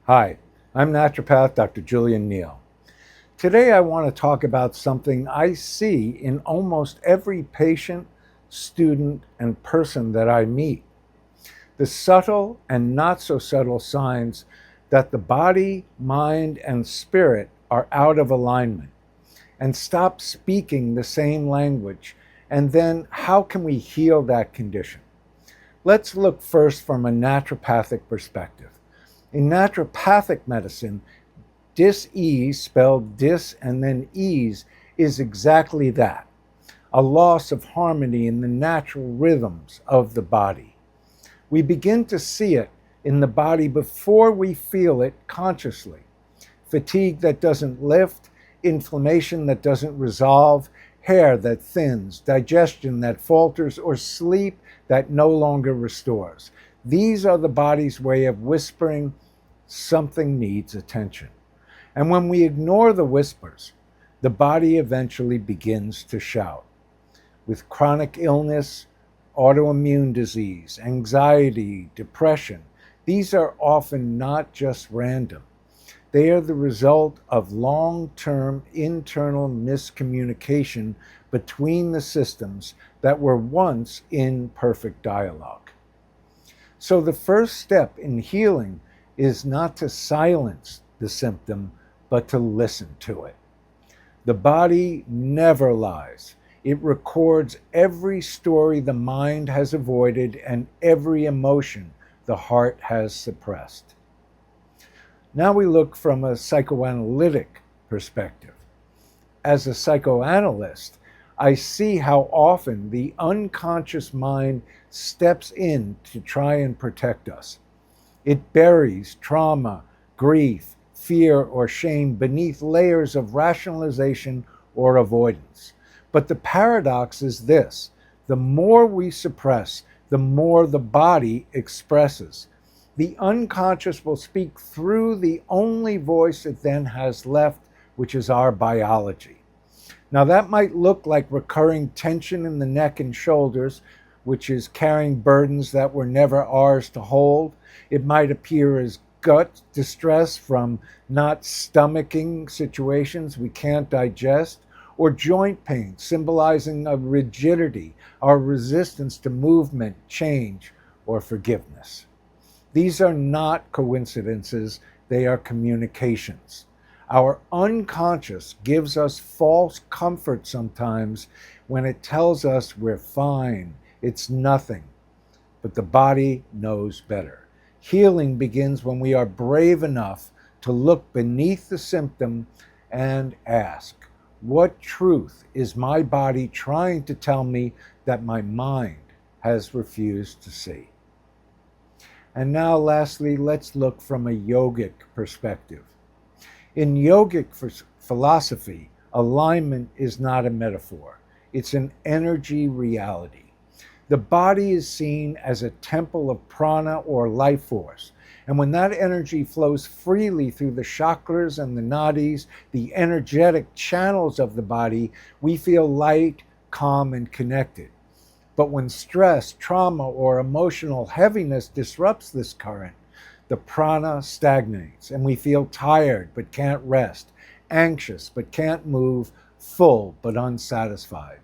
Hi, I'm naturopath Dr. Julian Neal. Today I want to talk about something I see in almost every patient, student, and person that I meet. The subtle and not so subtle signs that the body, mind, and spirit are out of alignment and stop speaking the same language. And then how can we heal that condition? Let's look first from a naturopathic perspective. In naturopathic medicine, dis-ease, spelled dis and then ease, is exactly that, a loss of harmony in the natural rhythms of the body. We begin to see it in the body before we feel it consciously. Fatigue that doesn't lift, inflammation that doesn't resolve, hair that thins, digestion that falters, or sleep that no longer restores. These are the body's way of whispering something needs attention. And when we ignore the whispers, the body eventually begins to shout. With chronic illness, autoimmune disease, anxiety, depression, these are often not just random. They are the result of long-term internal miscommunication between the systems that were once in perfect dialogue. So the first step in healing is not to silence the symptom, but to listen to it. The body never lies. It records every story the mind has avoided and every emotion the heart has suppressed. Now we look from a psychoanalytic perspective. As a psychoanalyst, I see how often the unconscious mind steps in to try and protect us. It buries trauma, grief, fear, or shame beneath layers of rationalization or avoidance. But the paradox is this: the more we suppress, the more the body expresses. The unconscious will speak through the only voice it then has left, which is our biology. Now, that might look like recurring tension in the neck and shoulders, which is carrying burdens that were never ours to hold. It might appear as gut distress from not stomaching situations we can't digest, or joint pain symbolizing a rigidity, our resistance to movement, change, or forgiveness. These are not coincidences, they are communications. Our unconscious gives us false comfort sometimes when it tells us we're fine, it's nothing. But the body knows better. Healing begins when we are brave enough to look beneath the symptom and ask, what truth is my body trying to tell me that my mind has refused to see? And now, lastly, let's look from a yogic perspective. In yogic philosophy, alignment is not a metaphor. It's an energy reality. The body is seen as a temple of prana or life force. And when that energy flows freely through the chakras and the nadis, the energetic channels of the body, we feel light, calm, and connected. But when stress, trauma, or emotional heaviness disrupts this current, the prana stagnates and we feel tired but can't rest, anxious but can't move, full but unsatisfied.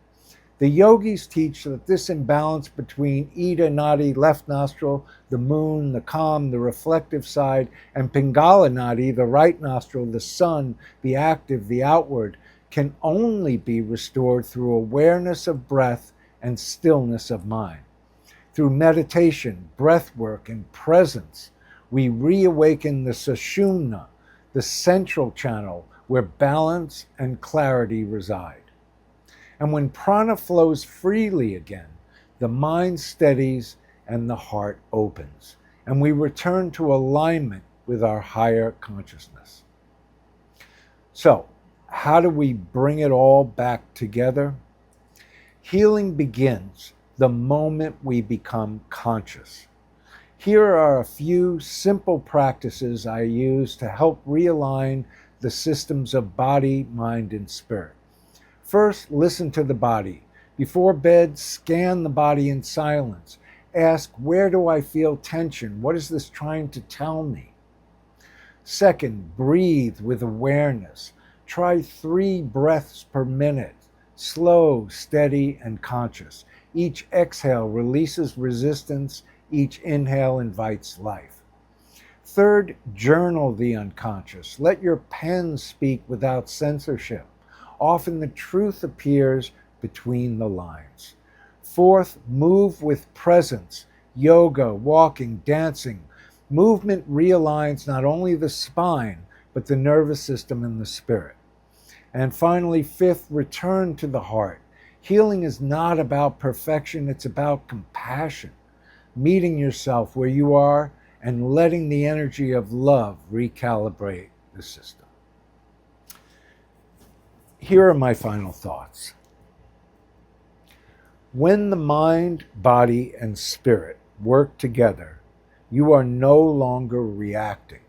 The yogis teach that this imbalance between Ida Nadi, left nostril, the moon, the calm, the reflective side, and Pingala Nadi, the right nostril, the sun, the active, the outward, can only be restored through awareness of breath and stillness of mind. Through meditation, breath work, and presence, we reawaken the Sushumna, the central channel where balance and clarity reside. And when prana flows freely again, the mind steadies and the heart opens, and we return to alignment with our higher consciousness. So, how do we bring it all back together? Healing begins the moment we become conscious. Here are a few simple practices I use to help realign the systems of body, mind, and spirit. First, listen to the body. Before bed, scan the body in silence. Ask, where do I feel tension? What is this trying to tell me? Second, breathe with awareness. Try 3 breaths per minute, slow, steady, and conscious. Each exhale releases resistance. Each inhale invites life. Third, journal the unconscious. Let your pen speak without censorship. Often the truth appears between the lines. Fourth, move with presence. Yoga, walking, dancing. Movement realigns not only the spine, but the nervous system and the spirit. And finally, fifth, return to the heart. Healing is not about perfection, it's about compassion. Meeting yourself where you are and letting the energy of love recalibrate the system. Here are my final thoughts. When the mind, body, and spirit work together, you are no longer reacting.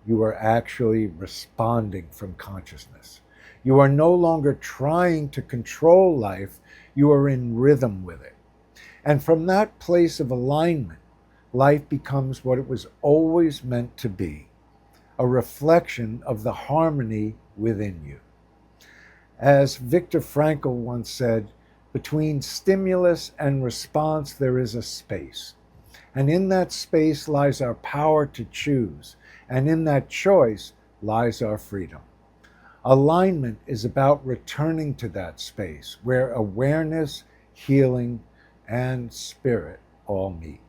You are actually responding from consciousness. You are no longer trying to control life. You are in rhythm with it. And from that place of alignment, life becomes what it was always meant to be, a reflection of the harmony within you. As Viktor Frankl once said, between stimulus and response there is a space. And in that space lies our power to choose. And in that choice lies our freedom. Alignment is about returning to that space where awareness, healing, and spirit all meet.